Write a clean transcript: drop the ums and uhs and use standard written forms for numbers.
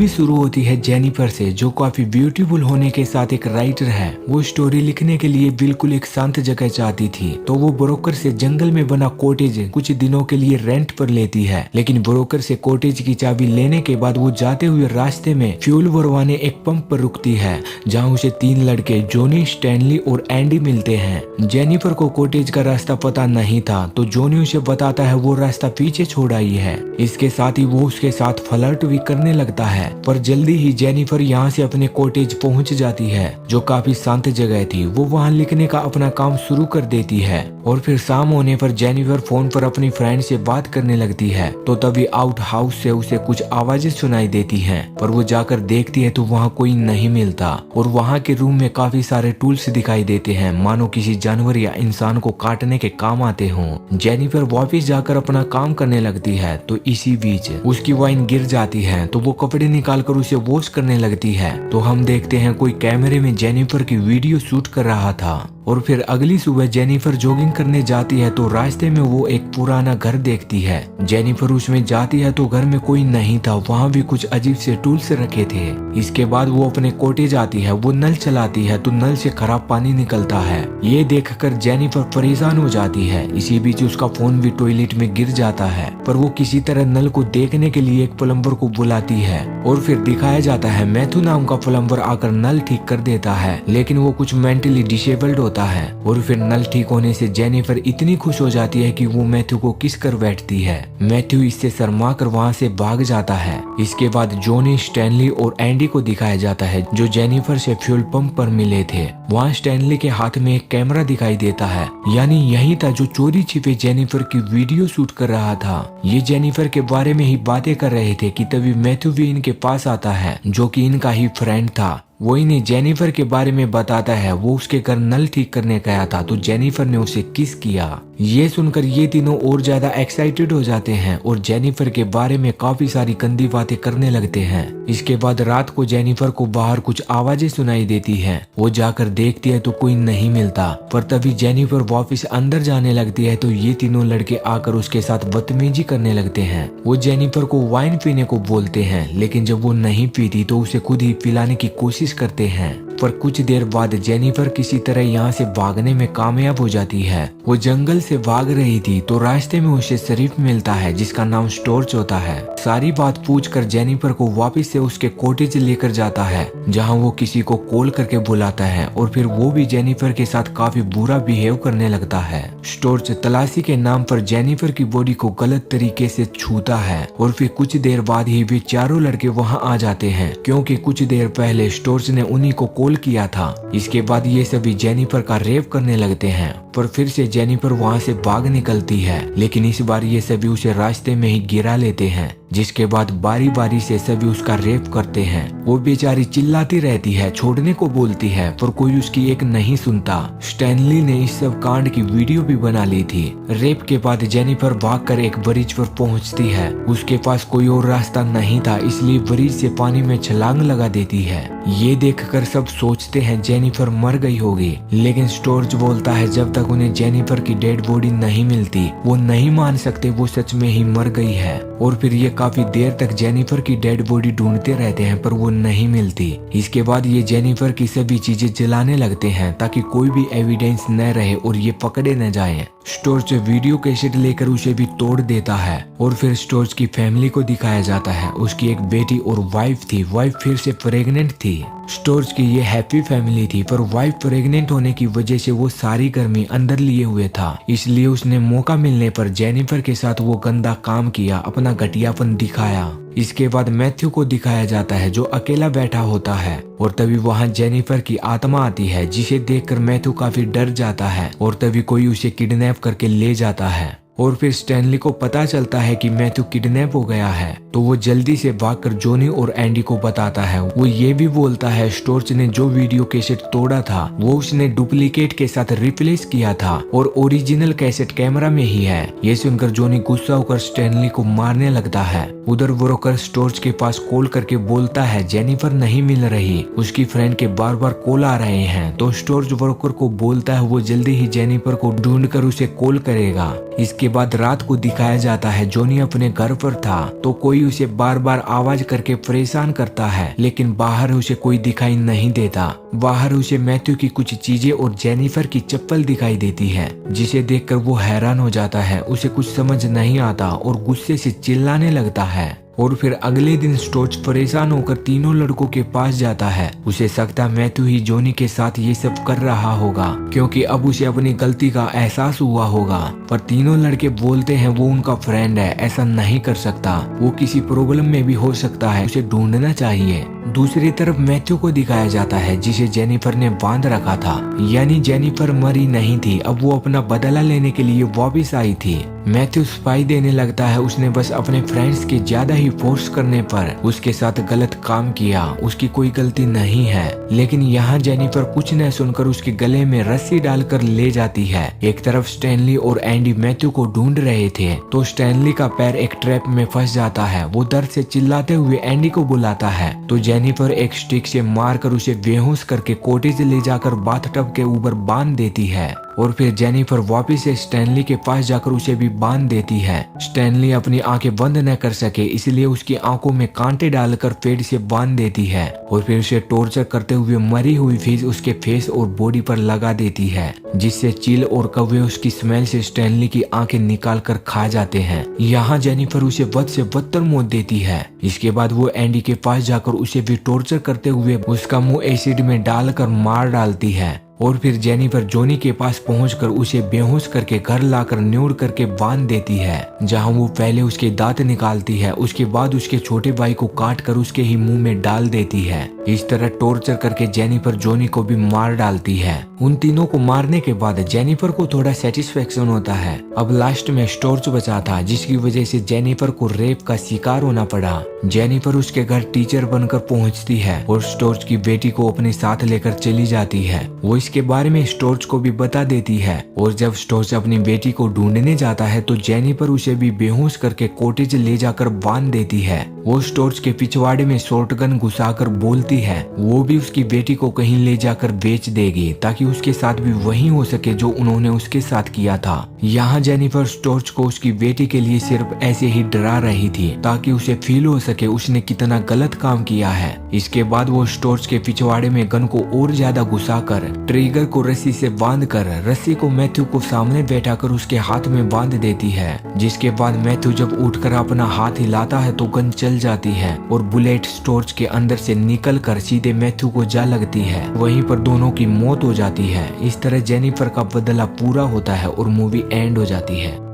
Movie शुरू होती है जेनिफर से, जो काफी ब्यूटीफुल होने के साथ एक राइटर है। वो स्टोरी लिखने के लिए बिल्कुल एक शांत जगह चाहती थी, तो वो ब्रोकर से जंगल में बना कॉटेज कुछ दिनों के लिए रेंट पर लेती है। लेकिन ब्रोकर से कॉटेज की चाबी लेने के बाद वो जाते हुए रास्ते में फ्यूल भरवाने एक पंप पर रुकती है, जहाँ उसे 3 लड़के जॉनी, स्टैनली और एंडी मिलते हैं। जेनिफर को कॉटेज का रास्ता पता नहीं था, तो जॉनी उसे बताता है वो रास्ता पीछे छोड़ आई है। इसके साथ ही वो उसके साथ फ्लर्ट भी करने लगता है। पर जल्दी ही जेनिफर यहाँ से अपने कॉटेज पहुँच जाती है, जो काफी शांत जगह थी। वो वहाँ लिखने का अपना काम शुरू कर देती है और फिर शाम होने पर जेनिफर फोन पर अपनी फ्रेंड से बात करने लगती है। तो तभी आउट हाउस से उसे कुछ आवाजें सुनाई देती हैं, पर वो जाकर देखती है तो वहाँ कोई नहीं मिलता और वहाँ के रूम में काफी सारे टूल्स दिखाई देते हैं, मानो किसी जानवर या इंसान को काटने के काम आते हों। जेनिफर वापस जाकर अपना काम करने लगती है, तो इसी बीच उसकी वाइन गिर जाती है, तो वो कपड़े निकालकर उसे वॉश करने लगती है। तो हम देखते हैं कोई कैमरे में जेनिफर की वीडियो शूट कर रहा था। और फिर अगली सुबह जेनिफर जॉगिंग करने जाती है, तो रास्ते में वो एक पुराना घर देखती है। जेनिफर उसमें जाती है तो घर में कोई नहीं था, वहाँ भी कुछ अजीब से टूल्स रखे थे। इसके बाद वो अपने कॉटेज आती है, वो नल चलाती है तो नल से खराब पानी निकलता है। ये देखकर जेनिफर परेशान हो जाती है। इसी बीच उसका फोन भी टॉयलेट में गिर जाता है, पर वो किसी तरह नल को देखने के लिए एक प्लम्बर को बुलाती है और फिर दिखाया जाता है मैथ्यू नाम का प्लम्बर आकर नल ठीक कर देता है। लेकिन वो कुछ मेंटली डिसेबल्ड होता है और फिर नल ठीक होने से जेनिफर इतनी खुश हो जाती है कि वो मैथ्यू को किस कर बैठती है। मैथ्यू इससे शर्मा कर वहाँ से भाग जाता है। इसके बाद जॉनी, स्टैनली और एंडी को दिखाया जाता है, जो जेनिफर से फ्यूल पंप पर मिले थे। वहाँ स्टैनली के हाथ में एक कैमरा दिखाई देता है, यानी यही था जो चोरी छिपे जेनिफर की वीडियो शूट कर रहा था। ये जेनिफर के बारे में ही बातें कर रहे थे कि तभी मैथ्यू भी इनके पास आता है, जो कि इनका ही फ्रेंड था। वो इन्हें जेनिफर के बारे में बताता है। वो उसके घर नल ठीक करने गया था, तो जेनिफर ने उसे किस किया। ये सुनकर ये तीनों और ज्यादा एक्साइटेड हो जाते हैं और जेनिफर के बारे में काफी सारी गंदी बातें करने लगते हैं। इसके बाद रात को जेनिफर को बाहर कुछ आवाजें सुनाई देती हैं। वो जाकर देखती है तो कोई नहीं मिलता, पर तभी जेनिफर वापस अंदर जाने लगती है, तो ये तीनों लड़के आकर उसके साथ बदतमीजी करने लगते हैं। वो जेनिफर को वाइन पीने को बोलते हैं, लेकिन जब वो नहीं पीती तो उसे खुद ही पिलाने की कोशिश करते हैं। पर कुछ देर बाद जेनिफर किसी तरह यहाँ से भागने में कामयाब हो जाती है। वो जंगल से भाग रही थी, तो रास्ते में उसे शरीफ मिलता है, जिसका नाम स्टोर्च होता है। सारी बात पूछकर जेनिफर को वापस से उसके कॉटेज लेकर जाता है, जहाँ वो किसी को कॉल करके बुलाता है और फिर वो भी जेनिफर के साथ काफी बुरा बिहेव करने लगता है। स्टोर्च तलाशी के नाम पर जेनिफर की बॉडी को गलत तरीके से छूता है और फिर कुछ देर बाद ही वे चारों लड़के वहाँ आ जाते हैं, क्योंकि कुछ देर पहले स्टोर्च ने उन्हीं को कॉल किया था। इसके बाद ये सभी जेनिफर का रेप करने लगते हैं, पर फिर से जेनिफर वहाँ से भाग निकलती है, लेकिन इस बार ये सभी उसे रास्ते में ही गिरा लेते हैं। जिसके बाद बारी बारी से सभी उसका रेप करते हैं। वो बेचारी चिल्लाती रहती है, छोड़ने को बोलती है, पर कोई उसकी एक नहीं सुनता। स्टैनली ने इस सब कांड की वीडियो भी बना ली थी। रेप के बाद जेनिफर भागकर एक ब्रिज पर पहुंचती है। उसके पास कोई और रास्ता नहीं था, इसलिए ब्रिज से पानी में छलांग लगा देती है। ये देखकर सब सोचते हैं जेनिफर मर गई होगी, लेकिन स्टोर्च बोलता है जब तक उन्हें जेनिफर की डेड बॉडी नहीं मिलती वो नहीं मान सकते वो सच में ही मर गई है। और फिर ये काफी देर तक जेनिफर की डेड बॉडी ढूंढते रहते हैं, पर वो नहीं मिलती। इसके बाद ये जेनिफर की सभी चीजें जलाने लगते हैं, ताकि कोई भी एविडेंस न रहे और ये पकड़े न जाएं। स्टोर्च वीडियो कैसेट लेकर उसे भी तोड़ देता है और फिर स्टोर्च की फैमिली को दिखाया जाता है। उसकी एक बेटी और वाइफ थी। वाइफ फिर से प्रेग्नेंट थी। स्टोर्च की ये हैप्पी फैमिली थी, पर वाइफ प्रेग्नेंट होने की वजह से वो सारी गर्मी अंदर लिए हुए था। इसलिए उसने मौका मिलने पर जेनिफर के साथ वो गंदा काम किया, अपना घटियापन दिखाया। इसके बाद मैथ्यू को दिखाया जाता है, जो अकेला बैठा होता है और तभी वहाँ जेनिफर की आत्मा आती है, जिसे देखकर मैथ्यू काफी डर जाता है और तभी कोई उसे किडनैप करके ले जाता है। और फिर स्टैनली को पता चलता है कि मैथ्यू किडनैप हो गया है, तो वो जल्दी से भागकर जॉनी और एंडी को बताता है। वो ये भी बोलता है स्टोर्च ने जो वीडियो कैसेट तोड़ा था वो उसने डुप्लीकेट के साथ रिप्लेस किया था और ओरिजिनल कैसेट कैमरा में ही है। ये सुनकर जॉनी गुस्सा होकर स्टैनली को मारने लगता है। उधर ब्रोकर स्टोर्च के पास कॉल करके बोलता है जेनिफर नहीं मिल रही, उसकी फ्रेंड के बार बार कॉल आ रहे हैं। तो स्टोर्च ब्रोकर को बोलता है वो जल्दी ही जेनिफर को ढूंढकर उसे कॉल करेगा। इसके इसके बाद रात को दिखाया जाता है जॉनी अपने घर पर था तो कोई उसे बार बार आवाज करके परेशान करता है, लेकिन बाहर उसे कोई दिखाई नहीं देता। बाहर उसे मैथ्यू की कुछ चीजें और जेनिफर की चप्पल दिखाई देती है, जिसे देखकर वो हैरान हो जाता है। उसे कुछ समझ नहीं आता और गुस्से से चिल्लाने लगता है। और फिर अगले दिन स्टोर्च परेशान होकर तीनों लड़कों के पास जाता है। उसे सकता मैथ्यू ही जॉनी के साथ ये सब कर रहा होगा, क्योंकि अब उसे अपनी गलती का एहसास हुआ होगा। पर तीनों लड़के बोलते हैं वो उनका फ्रेंड है, ऐसा नहीं कर सकता, वो किसी प्रॉब्लम में भी हो सकता है, उसे ढूंढना चाहिए। दूसरी तरफ मैथ्यू को दिखाया जाता है जिसे जेनिफर ने बांध रखा था, यानी जेनिफर मरी नहीं थी, अब वो अपना बदला लेने के लिए वापस आई थी। मैथ्यू स्पाई देने लगता है, उसने बस अपने फ्रेंड्स के ज्यादा ही फोर्स करने पर उसके साथ गलत काम किया, उसकी कोई गलती नहीं है। लेकिन यहाँ जेनिफर कुछ न सुनकर उसके गले में रस्सी डालकर ले जाती है। एक तरफ स्टैनली और एंडी मैथ्यू को ढूंढ रहे थे तो स्टैनली का पैर एक ट्रैप में फंस जाता है। वो दर्द से चिल्लाते हुए एंडी को बुलाता है तो जेनिफर एक स्टिक से मारकर उसे बेहोश करके कॉटेज ले जाकर बाथटब के ऊपर बांध देती है। और फिर जेनिफर वापस से स्टैनली के पास जाकर उसे भी बांध देती है। स्टैनली अपनी आंखें बंद न कर सके इसलिए उसकी आंखों में कांटे डालकर पेड़ से बांध देती है और फिर उसे टॉर्चर करते हुए मरी हुई फिश उसके फेस और बॉडी पर लगा देती है, जिससे चील और कौवे उसकी स्मेल से स्टैनली की आंखें निकाल कर खा जाते हैं। यहाँ जेनिफर उसे बद से बदतर मौत देती है। इसके बाद वो एंडी के पास जाकर उसे भी टॉर्चर करते हुए उसका मुंह एसिड में डालकर मार डालती है। और फिर जेनिफर जॉनी के पास पहुंचकर उसे बेहोश करके घर लाकर न्यूड करके बांध देती है, जहां वो पहले उसके दांत निकालती है, उसके बाद उसके छोटे भाई को काट कर उसके ही मुंह में डाल देती है। इस तरह टॉर्चर करके जेनिफर जॉनी को भी मार डालती है। उन तीनों को मारने के बाद जेनिफर को थोड़ा सेटिस्फेक्शन होता है। अब लास्ट में स्टोर्च बचा था, जिसकी वजह से जेनिफर को रेप का शिकार होना पड़ा। जेनिफर उसके घर टीचर बनकर पहुंचती है और स्टोर्च की बेटी को अपने साथ लेकर चली जाती है। वो इसके बारे में स्टोर्च को भी बता देती है और जब स्टोर्च अपनी बेटी को ढूंढने जाता है तो जेनिफर उसे भी बेहोश करके कॉटेज ले जाकर बांध देती है। वो स्टोर्च के पिछवाड़े में शॉटगन घुसाकर बोलती है वो भी उसकी बेटी को कहीं ले जाकर बेच देगी ताकि उसके साथ भी वही हो सके जो उन्होंने उसके साथ किया था। यहाँ जेनिफर स्टोर्च को उसकी बेटी के लिए सिर्फ ऐसे ही डरा रही थी ताकि उसे फील हो सके उसने कितना गलत काम किया है। इसके बाद वो स्टोर्च के पिछवाड़े में गन को और ज्यादा घुसाकर ट्रिगर को रस्सी से बांधकर रस्सी को मैथ्यू को सामने बैठाकर उसके हाथ में बांध देती है, जिसके बाद मैथ्यू जब उठकर अपना हाथ हिलाता है तो गन चल जाती है और बुलेट स्टोर्च के अंदर से निकलकर सीधे मैथ्यू को जा लगती है। वहीं पर दोनों की मौत हो जाती है। इस तरह जेनिफर का बदला पूरा होता है और मूवी एंड हो जाती है।